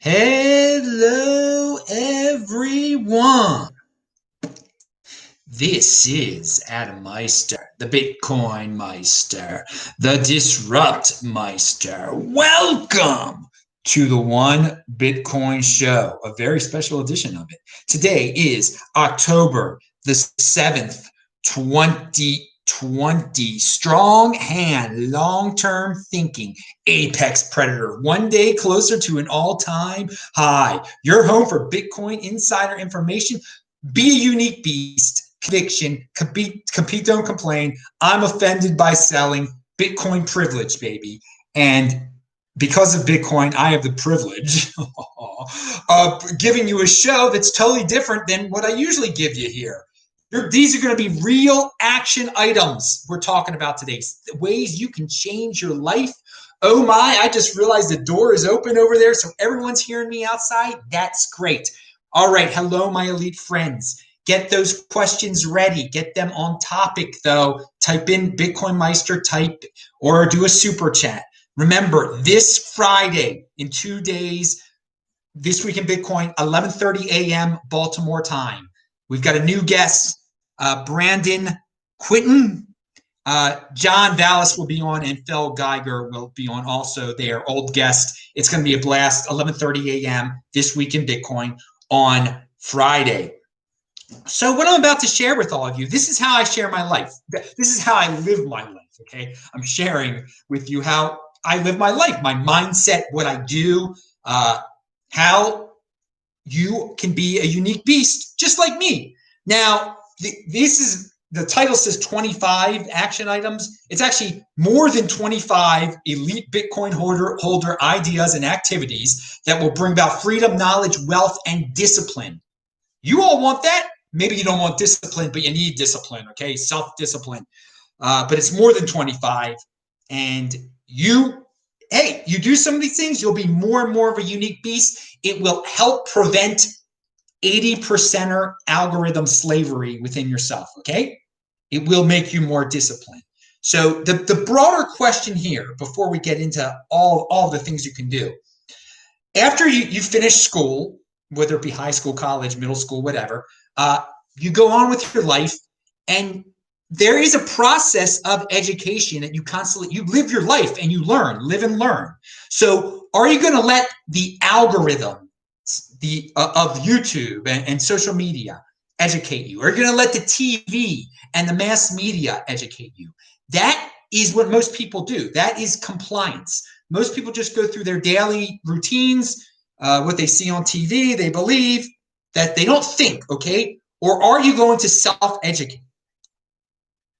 Hello, everyone. This is Adam Meister, the Bitcoin Meister, the Disrupt Meister. Welcome to the One Bitcoin Show, a very special edition of it. Today is October the 7th, 2020. Strong hand, long-term thinking, apex predator, one day closer to an all-time high. Your home for Bitcoin insider information. Be a unique beast. Conviction, compete, don't complain. I'm offended by selling. Bitcoin privilege, baby. And because of Bitcoin, I have the privilege of giving you a show that's totally different than what I usually give you here. These are going to be real action items we're talking about today. Ways you can change your life. Oh my, I just realized the door is open over there, so everyone's hearing me outside. That's great. All right, hello, my elite friends. Get those questions ready. Get them on topic, though. Type in BitcoinMeister, or do a super chat. Remember, this Friday, in 2 days, This Week in Bitcoin, 11:30 a.m. Baltimore time. We've got a new guest, Brandon Quinton. John Vallis will be on, and Phil Geiger will be on also. They are old guests. It's going to be a blast, 11:30 a.m. This Week in Bitcoin on Friday. So what I'm about to share with all of you, this is how I share my life. This is how I live my life, okay? I'm sharing with you how I live my life, my mindset, what I do, how you can be a unique beast, just like me. Now, the title says 25 action items. It's actually more than 25 elite Bitcoin holder ideas and activities that will bring about freedom, knowledge, wealth, and discipline. You all want that? Maybe you don't want discipline, but you need discipline, okay? Self-discipline. But it's more than 25. And you do some of these things, you'll be more and more of a unique beast. It will help prevent 80%er algorithm slavery within yourself, okay? It will make you more disciplined. So the broader question here, before we get into all the things you can do, after you finish school, whether it be high school, college, middle school, whatever, you go on with your life, and there is a process of education that you live your life and you live and learn. So are you going to let the algorithm of YouTube and social media educate you? Are you going to let the TV and the mass media educate you? That is what most people do. That is compliance. Most people just go through their daily routines, what they see on TV, they believe that they don't think, okay? Or are you going to self-educate?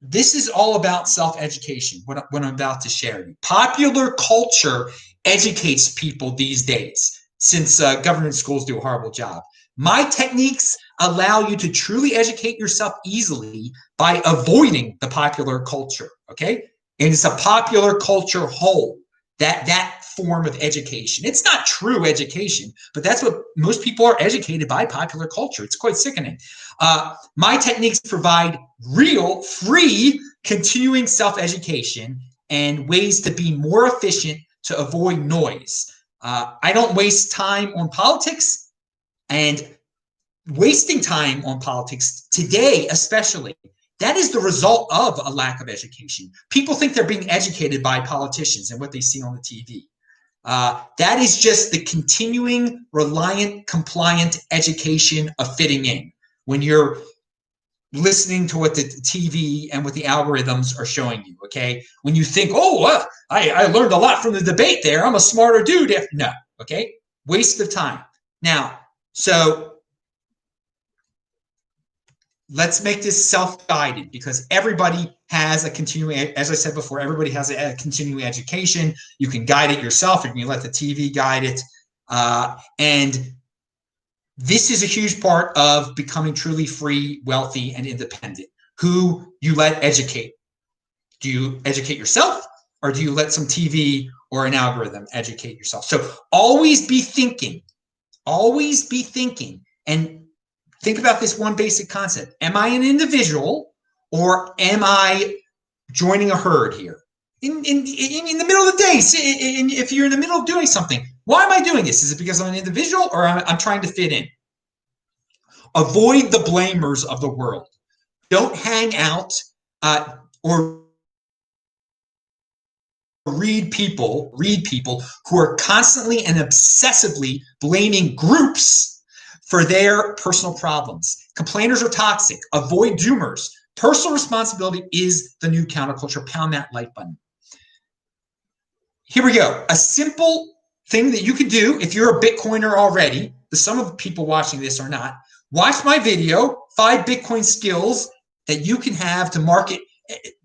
This is all about self-education, what I'm about to share you. Popular culture educates people these days, since government schools do a horrible job. My techniques allow you to truly educate yourself easily by avoiding the popular culture, okay? And it's a popular culture hole, that form of education. It's not true education, but that's what most people are educated by, popular culture. It's quite sickening. My techniques provide real, free, continuing self-education and ways to be more efficient to avoid noise. I don't waste time on politics, and wasting time on politics today, especially, that is the result of a lack of education. People think they're being educated by politicians and what they see on the TV. That is just the continuing, reliant, compliant education of fitting in. When you're listening to what the TV and what the algorithms are showing you, okay? When you think, I learned a lot from the debate there, I'm a smarter dude. No, okay? Waste of time. Now, so let's make this self-guided, because everybody has a continuing, as I said before, everybody has a continuing education. You can guide it yourself, or you can let the TV guide it. And this is a huge part of becoming truly free, wealthy, and independent. Who you let educate. Do you educate yourself, or do you let some TV or an algorithm educate yourself? So always be thinking. Always be thinking. And think about this one basic concept. Am I an individual, or am I joining a herd here? In the middle of the day, if you're in the middle of doing something, Why am I doing this? Is it because I'm an individual or I'm trying to fit in? Avoid the blamers of the world. Don't hang out or read people who are constantly and obsessively blaming groups for their personal problems. Complainers are toxic. Avoid doomers. Personal responsibility is the new counterculture. Pound that like button. Here we go. A simple thing that you could do if you're a Bitcoiner already, some of the people watching this are not, watch my video, 5 Bitcoin skills that you can have to market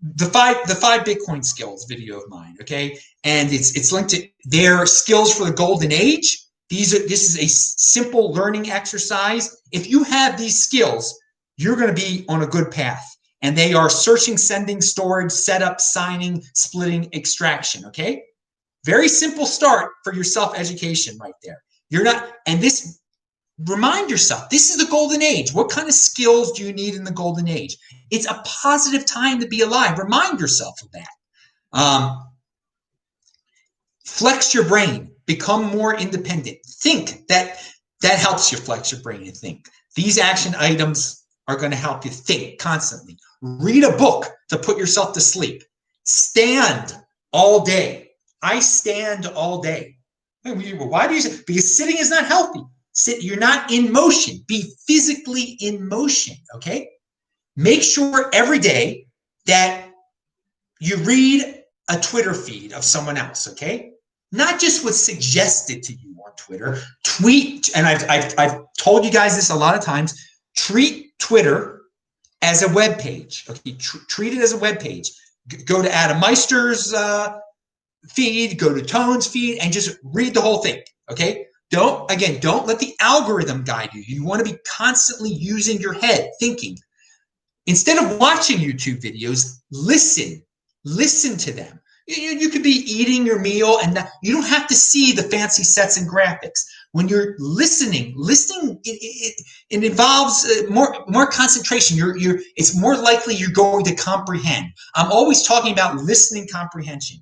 the five Bitcoin skills video of mine, okay? And it's linked to their skills for the golden age. This is a simple learning exercise. If you have these skills, you're going to be on a good path. And they are searching, sending, storage, setup, signing, splitting, extraction, okay? Very simple start for your self-education right there. You're not, and this, remind yourself, this is the golden age. What kind of skills do you need in the golden age? It's a positive time to be alive. Remind yourself of that. Flex your brain. Become more independent. Think. That helps you flex your brain and think. These action items are going to help you think constantly. Read a book to put yourself to sleep. Stand all day. I stand all day. Why do you say? Because sitting is not healthy. You're not in motion. Be physically in motion, okay? Make sure every day that you read a Twitter feed of someone else, okay? Not just what's suggested to you on Twitter. Tweet, and I've told you guys this a lot of times, treat Twitter as a web page, okay? Treat it as a web page. Go to ActionAble's feed, go to Tone's feed, and just read the whole thing, okay? Don't let the algorithm guide you. You want to be constantly using your head, thinking. Instead of watching YouTube videos, listen to them. You could be eating your meal and you don't have to see the fancy sets and graphics. When you're listening, it involves more concentration. It's more likely you're going to comprehend. I'm always talking about listening comprehension.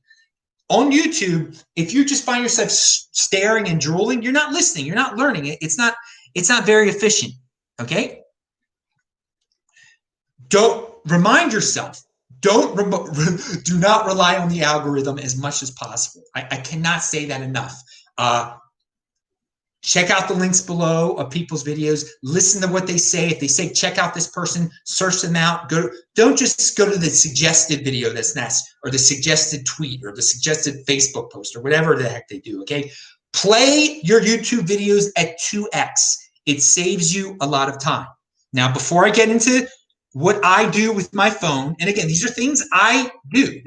On YouTube, if you just find yourself staring and drooling, you're not listening. You're not learning. It's not very efficient. Okay. Don't remind yourself. Do not rely on the algorithm as much as possible. I cannot say that enough. Check out the links below of people's videos. Listen to what they say. If they say, check out this person, search them out. Don't just go to the suggested video that's next, or the suggested tweet, or the suggested Facebook post, or whatever the heck they do, okay? Play your YouTube videos at 2x. It saves you a lot of time. Now, before I get into what I do with my phone, and again, these are things I do.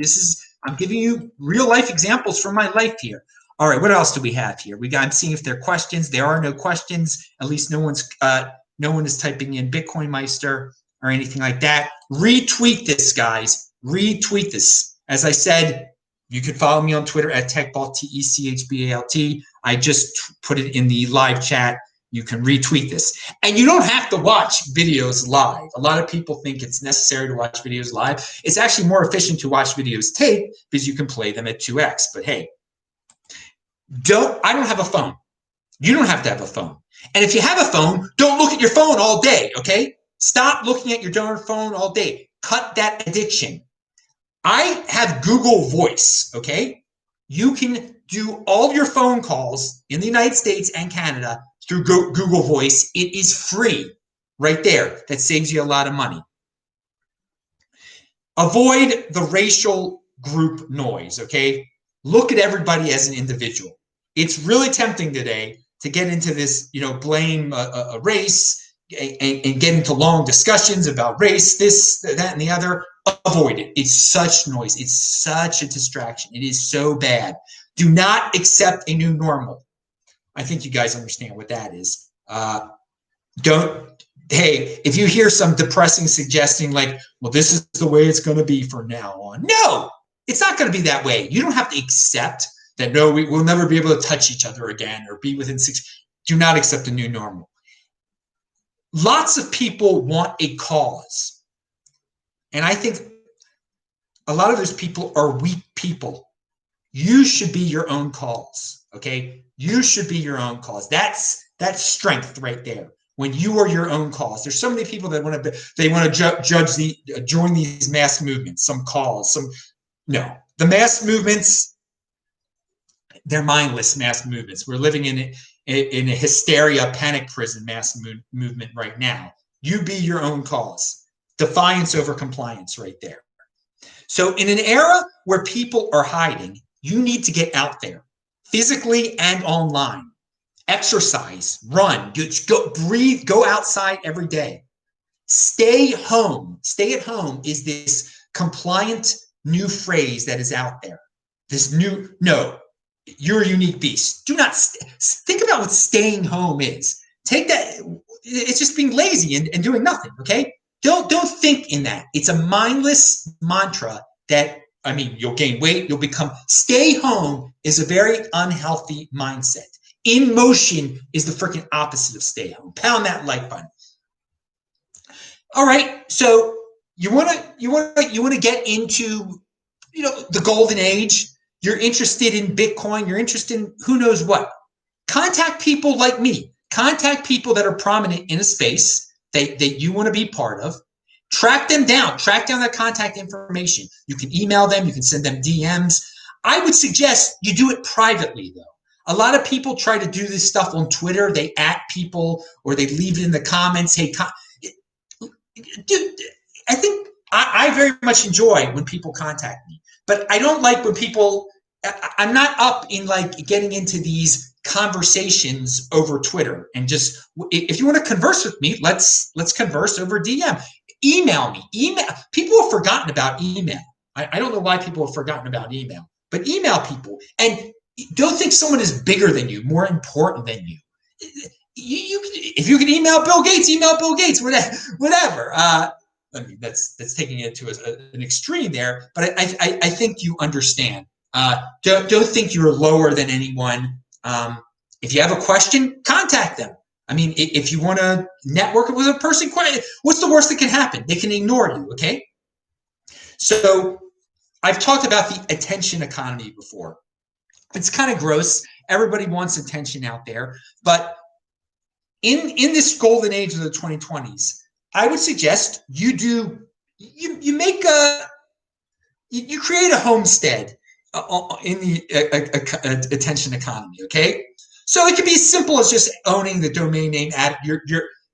I'm giving you real life examples from my life here. All right, what else do we have here? I'm seeing if there are questions. There are no questions. At least no one is typing in BitcoinMeister or anything like that. Retweet this, guys. Retweet this. As I said, you can follow me on Twitter at TechBalt, TechBalt. I just put it in the live chat. You can retweet this. And you don't have to watch videos live. A lot of people think it's necessary to watch videos live. It's actually more efficient to watch videos taped because you can play them at 2x. But hey, I don't have a phone. You don't have to have a phone. And if you have a phone, don't look at your phone all day, okay? Stop looking at your darn phone all day. Cut that addiction. I have Google Voice, okay? You can do all your phone calls in the United States and Canada through Google Voice. It is free right there. That saves you a lot of money. Avoid the racial group noise, okay? Look at everybody as an individual. It's really tempting today to get into this, blame a race and get into long discussions about race, this, that, and the other. Avoid it. It's such noise. It's such a distraction. It is so bad. Do not accept a new normal. I think you guys understand what that is. Hey, if you hear some depressing suggesting like, well, this is the way it's going to be from now on. No, it's not going to be that way. You don't have to accept that, no, we'll never be able to touch each other again or be within 6. Do not accept a new normal. Lots of people want a cause. And I think a lot of those people are weak people. You should be your own cause. Okay, you should be your own cause. That's strength right there. When you are your own cause. There's so many people that want to join these mass movements. Some cause, no. The mass movements, they're mindless mass movements. We're living in a hysteria, panic prison mass movement right now. You be your own cause. Defiance over compliance right there. So in an era where people are hiding, you need to get out there physically and online. Exercise, run, go breathe, go outside every day. Stay home. Stay at home is this compliant new phrase that is out there. This new, no, you're a unique beast. Do not think about what staying home is. Take that. It's just being lazy and doing nothing. Okay. Don't think in that. It's a mindless mantra that, I mean, you'll gain weight. You'll become, stay home is a very unhealthy mindset. In motion is the freaking opposite of stay home. Pound that like button. All right. So you want to get into, the golden age. You're interested in Bitcoin. You're interested in who knows what. Contact people like me. Contact people that are prominent in a space that you want to be part of. Track them down. Track down their contact information. You can email them. You can send them DMs. I would suggest you do it privately, though. A lot of people try to do this stuff on Twitter. They @ people or they leave it in the comments. Hey, dude, I think I very much enjoy when people contact me, but I don't like when people, I'm not up in like getting into these conversations over Twitter. And just, if you want to converse with me, let's converse over DM. Email me. People have forgotten about email. I don't know why people have forgotten about email, but email people. And don't think someone is bigger than you, more important than you. If you can email Bill Gates, email Bill Gates, whatever. I mean, that's taking it to an extreme there, but I think you understand. Don't think you're lower than anyone. If you have a question, contact them. I mean, if you want to network with a person, what's the worst that can happen? They can ignore you, okay? So I've talked about the attention economy before. It's kind of gross. Everybody wants attention out there. But in this golden age of the 2020s, I would suggest you create a homestead in the attention economy, okay? So it could be as simple as just owning the domain name.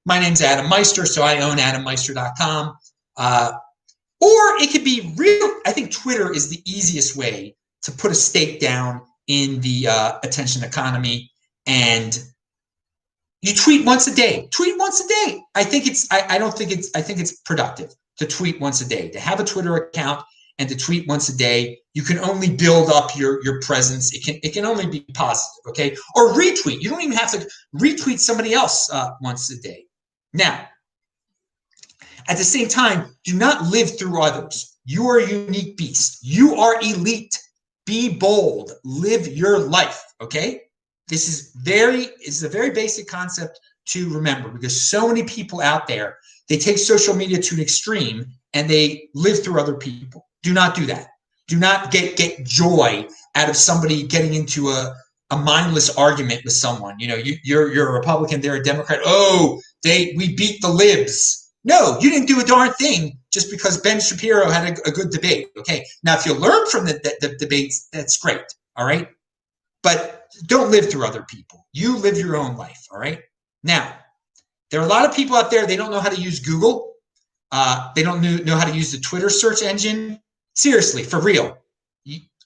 My name's Adam Meister, so I own adammeister.com. Or it could be real. I think Twitter is the easiest way to put a stake down in the attention economy, and you tweet once a day. Tweet once a day. I think it's productive to tweet once a day, to have a Twitter account and to tweet once a day. You can only build up your presence. It can only be positive, okay? Or retweet. You don't even have to retweet somebody else once a day. Now, at the same time, do not live through others. You are a unique beast. You are elite. Be bold. Live your life, okay? This is a very basic concept to remember, because so many people out there, they take social media to an extreme and they live through other people. Do not do that. Do not get joy out of somebody getting into a mindless argument with someone. You're a Republican, they're a Democrat. Oh, we beat the libs. No, you didn't do a darn thing just because Ben Shapiro had a good debate. Okay, now if you learn from the debates, that's great. All right, but don't live through other people. You live your own life. All right. Now, there are a lot of people out there. They don't know how to use Google. They don't know how to use the Twitter search engine. Seriously, for real,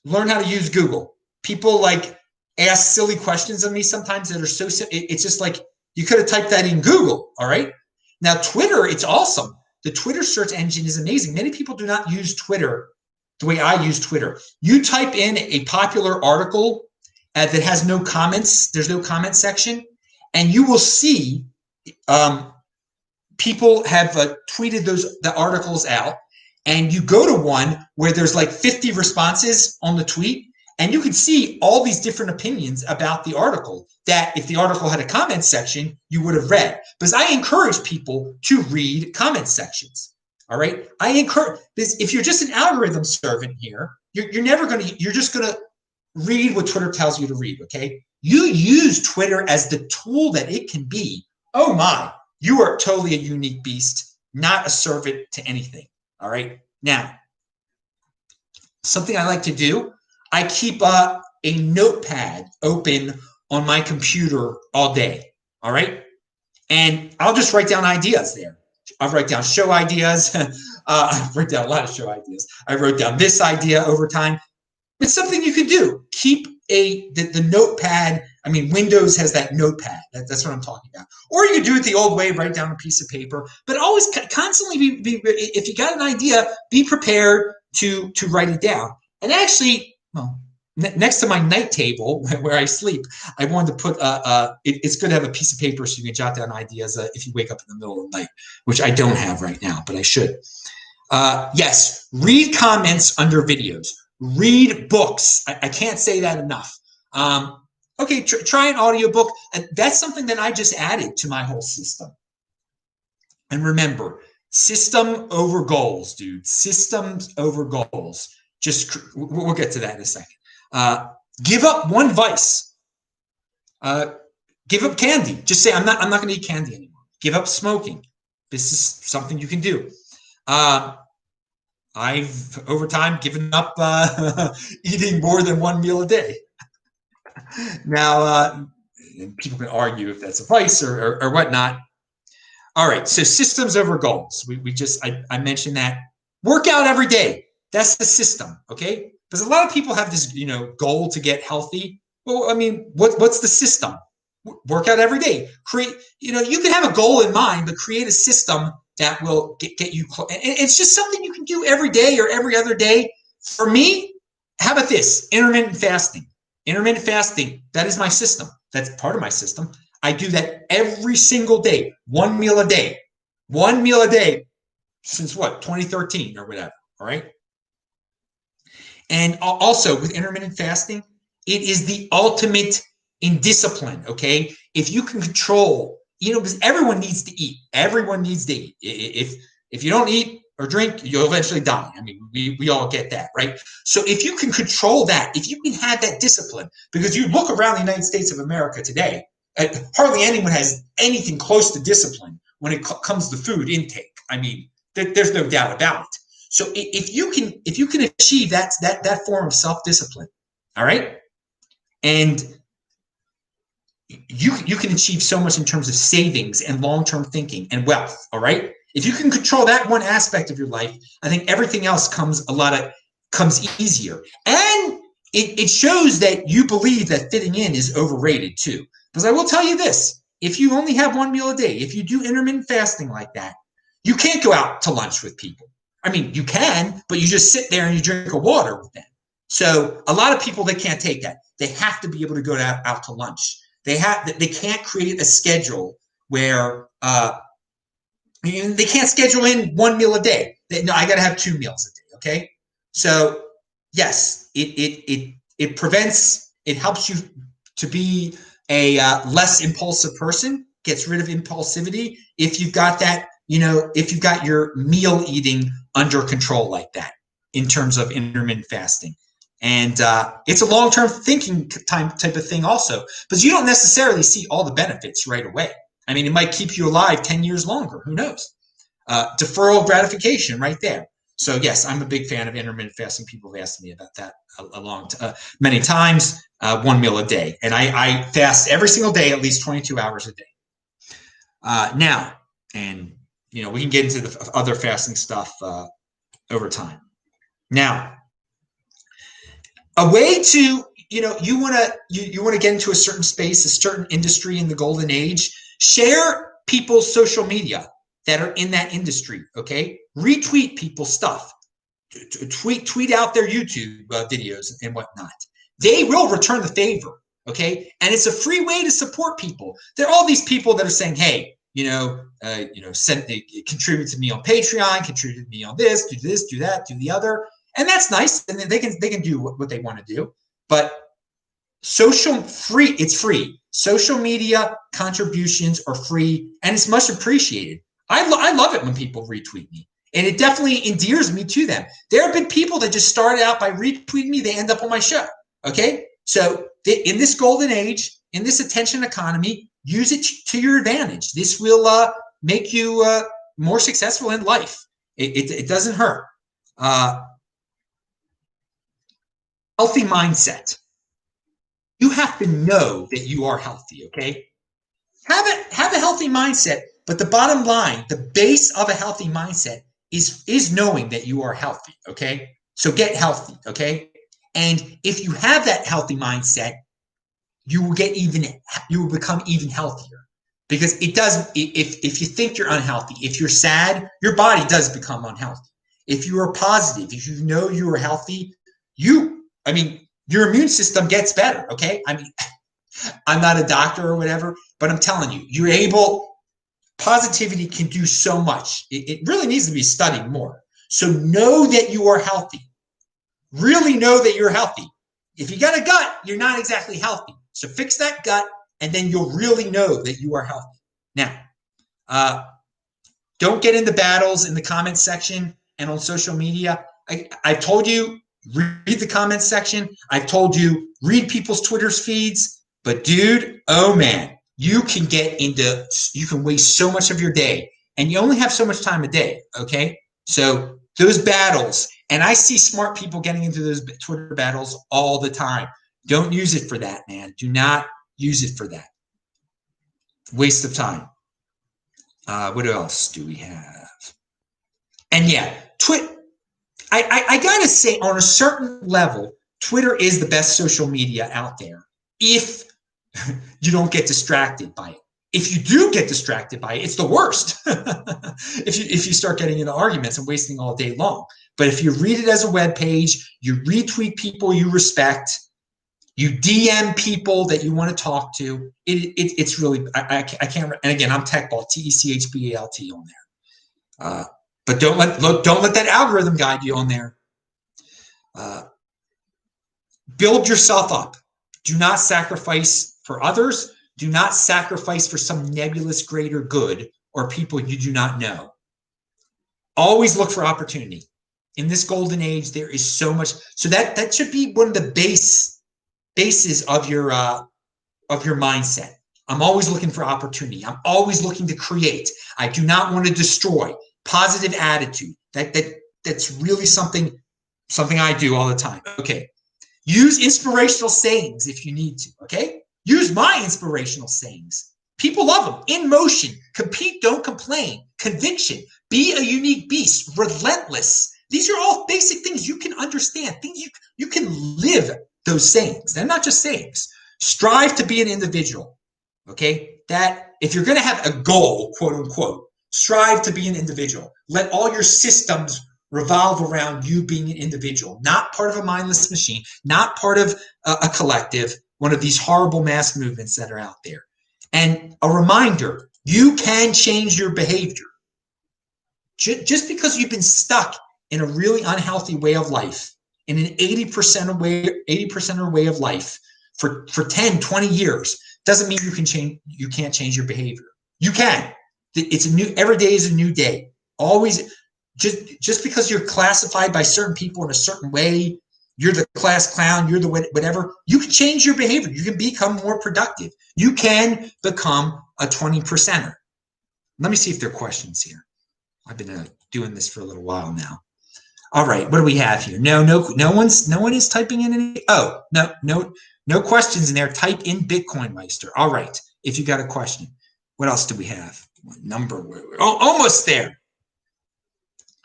learn how to use Google. People like ask silly questions of me sometimes that are so simple. It's just like you could have typed that in Google. All right. Now, Twitter, it's awesome. The Twitter search engine is amazing. Many people do not use Twitter the way I use Twitter. You type in a popular article that has no comments. There's no comment section. And you will see people have tweeted the articles out. And you go to one where there's like 50 responses on the tweet. And you can see all these different opinions about the article that if the article had a comment section, you would have read. Because I encourage people to read comment sections. All right. I encourage this. If you're just an algorithm servant here, you're just going to read what Twitter tells you to read, okay? You use Twitter as the tool that it can be. Oh my, you are totally a unique beast, not a servant to anything, all right? Now, something I like to do, I keep a notepad open on my computer all day, all right? And I'll just write down ideas there. I'll write down show ideas. I write down a lot of show ideas. I wrote down this idea over time. It's something you can do. Keep the notepad. I mean, Windows has that notepad. That's what I'm talking about. Or you could do it the old way, write down a piece of paper. But always constantly if you got an idea, be prepared to write it down. And actually, well, next to my night table where I sleep, I wanted to put it's good to have a piece of paper so you can jot down ideas if you wake up in the middle of the night, which I don't have right now, but I should. Yes, read comments under videos. Read books. I can't say that enough. Okay, try an audiobook. And that's something that I just added to my whole system. And remember, system over goals, dude. Systems over goals. We'll get to that in a second. Give up one vice. Give up candy. Just say, I'm not going to eat candy anymore. Give up smoking. This is something you can do. I've, over time, given up eating more than one meal a day. Now, people can argue if that's a vice or whatnot. All right, so systems over goals. I mentioned that. Work out every day. That's the system, okay? Because a lot of people have this, goal to get healthy. Well, I mean, what's the system? Work out every day. You can have a goal in mind, but create a system that will get you close. It's just something you can do every day or every other day. For me, how about this? Intermittent fasting. Intermittent fasting, that is my system. That's part of my system. I do that every single day, 1 meal a day. 1 meal a day since 2013 or whatever, all right? And also with intermittent fasting, it is the ultimate in discipline, okay? If you can control, because everyone needs to eat. Everyone needs to eat. If you don't eat or drink, you'll eventually die. I mean, we all get that, right? So if you can control that, if you can have that discipline, because you look around the United States of America today, hardly anyone has anything close to discipline when it comes to food intake. I mean, there's no doubt about it. So if you can achieve that form of self-discipline, all right, and you can achieve so much in terms of savings and long-term thinking and wealth, all right? If you can control that one aspect of your life, I think everything else comes easier. And it shows that you believe that fitting in is overrated too. Because I will tell you this, if you only have 1 meal a day, if you do intermittent fasting like that, you can't go out to lunch with people. I mean, you can, but you just sit there and you drink a water with them. So a lot of people, they can't take that. They have to be able to go out to lunch. They can't create a schedule where they can't schedule in 1 meal a day. I got to have 2 meals a day. Okay, so yes, it prevents. It helps you to be a less impulsive person. Gets rid of impulsivity if you've got that. If you've got your meal eating under control like that in terms of intermittent fasting. And it's a long-term thinking type of thing also, because you don't necessarily see all the benefits right away. I mean, it might keep you alive 10 years longer. Who knows? Deferral gratification right there. So yes, I'm a big fan of intermittent fasting. People have asked me about that many times. 1 meal a day. And I fast every single day, at least 22 hours a day. Now, and we can get into the other fasting stuff over time. Now, a way to, you want to get into a certain space, a certain industry in the golden age, share people's social media that are in that industry, okay? Retweet people's stuff. Tweet out their YouTube videos and whatnot. They will return the favor, okay? And it's a free way to support people. There are all these people that are saying, hey, contribute to me on Patreon, contribute to me on this, do that, do the other. And that's nice. And then they can do what they want to do. But it's free. Social media contributions are free, and it's much appreciated. I love it when people retweet me, and it definitely endears me to them. There have been people that just started out by retweeting me. They end up on my show. Okay, so in this golden age, in this attention economy, use it to your advantage. This will make you more successful in life. It doesn't hurt. Healthy mindset. You have to know that you are healthy. Okay, have a healthy mindset. But the bottom line, the base of a healthy mindset is knowing that you are healthy. Okay, so get healthy. Okay, and if you have that healthy mindset, you will become even healthier, because it doesn't. If you think you're unhealthy, if you're sad, your body does become unhealthy. If you are positive, if you know you are healthy, your immune system gets better. Okay, I'm not a doctor or whatever, but I'm telling you, positivity can do so much. It really needs to be studied more. So know that you are healthy. Really know that you're healthy. If you got a gut, you're not exactly healthy. So fix that gut, and then you'll really know that you are healthy. Now, don't get into battles in the comments section and on social media. I've told you, read the comments section. I've told you, read people's Twitter's feeds. But dude, oh man, you can waste so much of your day, and you only have so much time a day. Okay, so those battles, and I see smart people getting into those Twitter battles all the time. Don't use it for that, man. Do not use it for that. Waste of time. What else do we have? And yeah, I gotta say, on a certain level, Twitter is the best social media out there if you don't get distracted by it. If you do get distracted by it, it's the worst. if you start getting into arguments and wasting all day long. But if you read it as a web page, you retweet people you respect, you DM people that you want to talk to, it's really, I can't, and again, I'm Techbalt, TECHBALT on there. But don't let that algorithm guide you on there. Build yourself up. Do not sacrifice for others. Do not sacrifice for some nebulous greater good or people you do not know. Always look for opportunity. In this golden age, there is so much. So that should be one of the bases of your mindset. I'm always looking for opportunity. I'm always looking to create. I do not want to destroy. Positive attitude. That's really something I do all the time. Okay. Use inspirational sayings if you need to. Okay. Use my inspirational sayings. People love them. In motion. Compete, don't complain. Conviction. Be a unique beast. Relentless. These are all basic things you can understand. Things you can live those sayings. They're not just sayings. Strive to be an individual. Okay. That if you're going to have a goal, quote unquote, strive to be an individual. Let all your systems revolve around you being an individual, not part of a mindless machine, not part of a collective, one of these horrible mass movements that are out there. And a reminder, you can change your behavior. Just because you've been stuck in a really unhealthy way of life, in an 80% way of life for 10, 20 years, doesn't mean you can't change your behavior. You can. Every day is a new day. Always, just because you're classified by certain people in a certain way, you're the class clown, you're the whatever, you can change your behavior. You can become more productive. You can become a 20%er. Let me see if there are questions here. I've been doing this for a little while now. All right, what do we have here? No one is typing in any. Oh, no questions in there. Type in BitcoinMeister. All right, if you got a question. What else do we have? What number? Oh, almost there.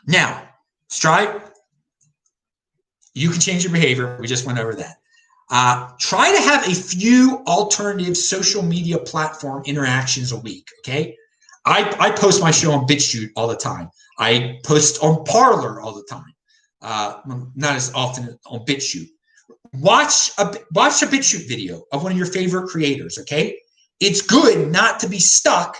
Now, Stripe, you can change your behavior. We just went over that. Try to have a few alternative social media platform interactions a week, okay? I post my show on BitChute all the time. I post on Parler all the time. Not as often on BitChute. Watch a BitChute video of one of your favorite creators, okay? It's good not to be stuck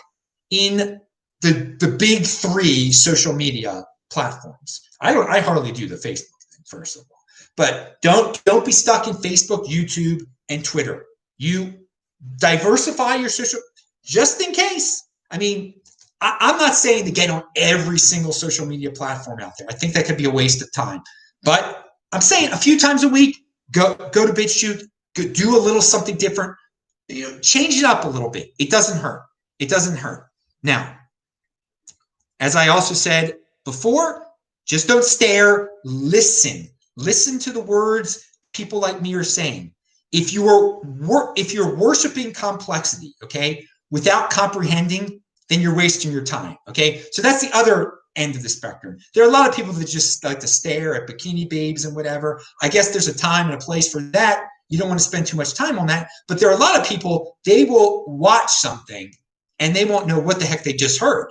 in the big three social media platforms. I hardly do the Facebook thing, first of all. But don't be stuck in Facebook, YouTube, and Twitter. You diversify your social, just in case. I mean, I'm not saying to get on every single social media platform out there. I think that could be a waste of time. But I'm saying a few times a week, Go to BitChute, do a little something different. Change it up a little bit. It doesn't hurt. It doesn't hurt. Now, as I also said before, just don't stare. Listen. Listen to the words people like me are saying. If you're worshiping complexity, okay, without comprehending, then you're wasting your time. Okay, so that's the other end of the spectrum. There are a lot of people that just like to stare at bikini babes and whatever. I guess there's a time and a place for that. You don't want to spend too much time on that. But there are a lot of people, they will watch something and they won't know what the heck they just heard.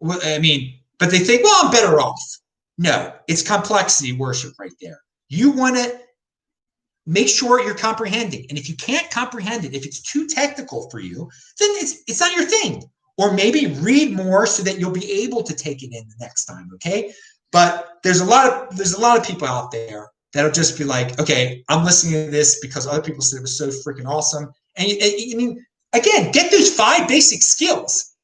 I mean, but they think, well, I'm better off. No, it's complexity worship right there. You want to make sure you're comprehending. And if you can't comprehend it, if it's too technical for you, then it's not your thing. Or maybe read more so that you'll be able to take it in the next time, okay? But there's a lot of people out there that'll just be like, okay, I'm listening to this because other people said it was so freaking awesome. And I mean, again, get those 5 basic skills.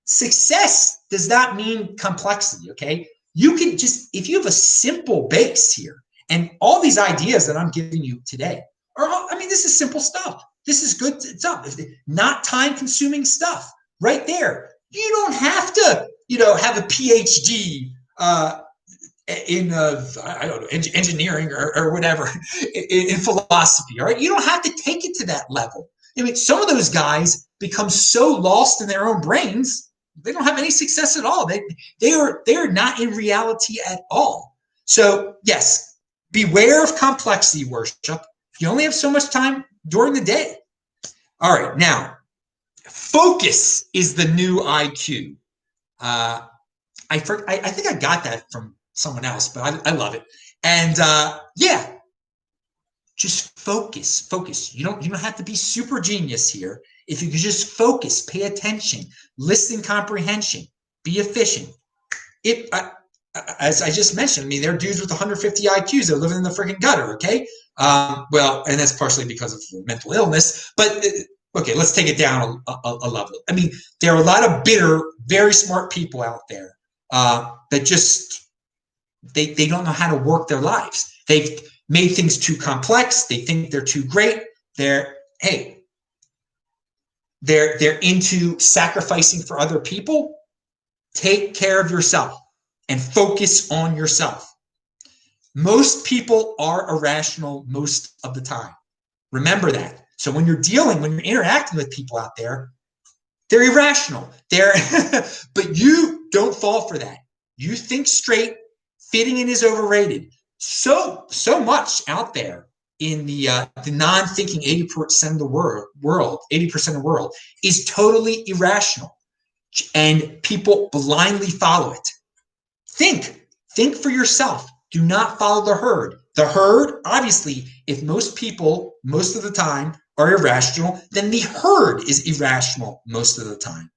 Success does not mean complexity, okay? You can just, if you have a simple base here, and all these ideas that I'm giving you today are, I mean, this is simple stuff. This is good stuff. Not time-consuming stuff. Right there. You don't have to, have a PhD in, I don't know, engineering or whatever, in philosophy, all right? You don't have to take it to that level. I mean, some of those guys become so lost in their own brains, they don't have any success at all. They are not in reality at all. So, yes, beware of complexity worship. You only have so much time during the day. All right, now, focus is the new IQ. I think I got that from someone else, but I love it. And yeah, just focus. You don't have to be super genius here. If you could just focus, pay attention, listen, comprehension, be efficient. As I just mentioned, I mean, there are dudes with 150 IQs that are living in the freaking gutter. Okay, well, and that's partially because of mental illness, but. Okay, let's take it down a level. I mean, there are a lot of bitter, very smart people out there that just, they don't know how to work their lives. They've made things too complex. They think they're too great. They're into sacrificing for other people. Take care of yourself and focus on yourself. Most people are irrational most of the time. Remember that. So when you're interacting with people out there, they're irrational. But you don't fall for that. You think straight. Fitting in is overrated. So much out there in the non-thinking 80% of the world, 80% of the world is totally irrational, and people blindly follow it. Think for yourself. Do not follow the herd. The herd, obviously, if most people most of the time are irrational, then the herd is irrational most of the time.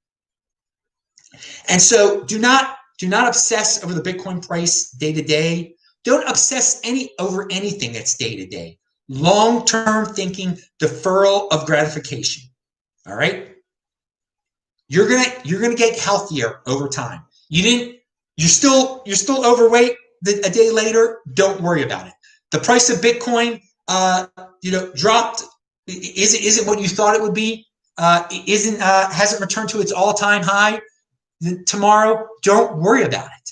And so do not obsess over the Bitcoin price day to day. Don't obsess over anything that's day to day. Long-term thinking, deferral of gratification. All right? You're gonna get healthier over time. You're still overweight a day later. Don't worry about it. The price of Bitcoin dropped. Is it what you thought it would be? Hasn't returned to its all-time high tomorrow? Don't worry about it.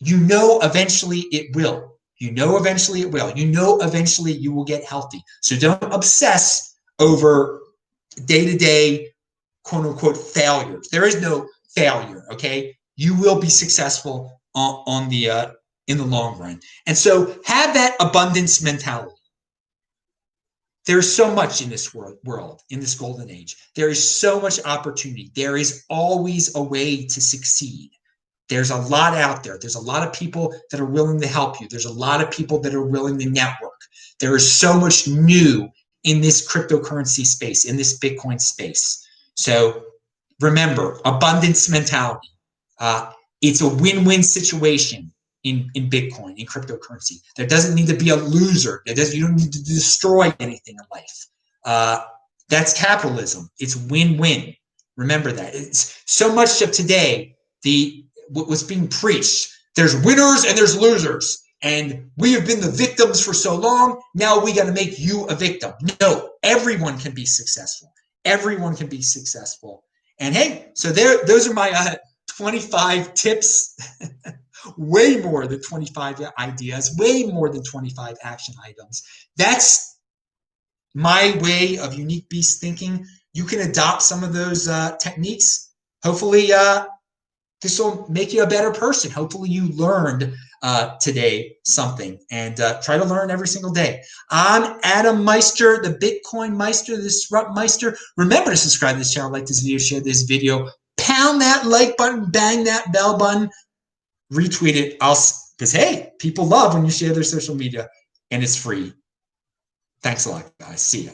Eventually it will. Eventually you will get healthy. So don't obsess over day-to-day, quote-unquote, failures. There is no failure, okay? You will be successful in the long run. And so have that abundance mentality. There's so much in this world, in this golden age. There is so much opportunity. There is always a way to succeed. There's a lot out there. There's a lot of people that are willing to help you. There's a lot of people that are willing to network. There is so much new in this cryptocurrency space, in this Bitcoin space. So remember, abundance mentality. It's a win-win situation in Bitcoin, in cryptocurrency. There doesn't need to be a loser. You don't need to destroy anything in life. That's capitalism. It's win-win. Remember that. It's so much of today, what's being preached. There's winners and there's losers. and we have been the victims for so long. Now we got to make you a victim. No, everyone can be successful. Everyone can be successful. And hey, so those are my 25 tips. Way more than 25 ideas, way more than 25 action items. That's my way of unique beast thinking. You can adopt some of those techniques. Hopefully, this will make you a better person. Hopefully, you learned today something, and try to learn every single day. I'm Adam Meister, the Bitcoin Meister, the Disrupt Meister. Remember to subscribe to this channel, like this video, share this video, pound that like button, bang that bell button, retweet it. Because hey, people love when you share their social media, and it's free. Thanks a lot, guys. See ya.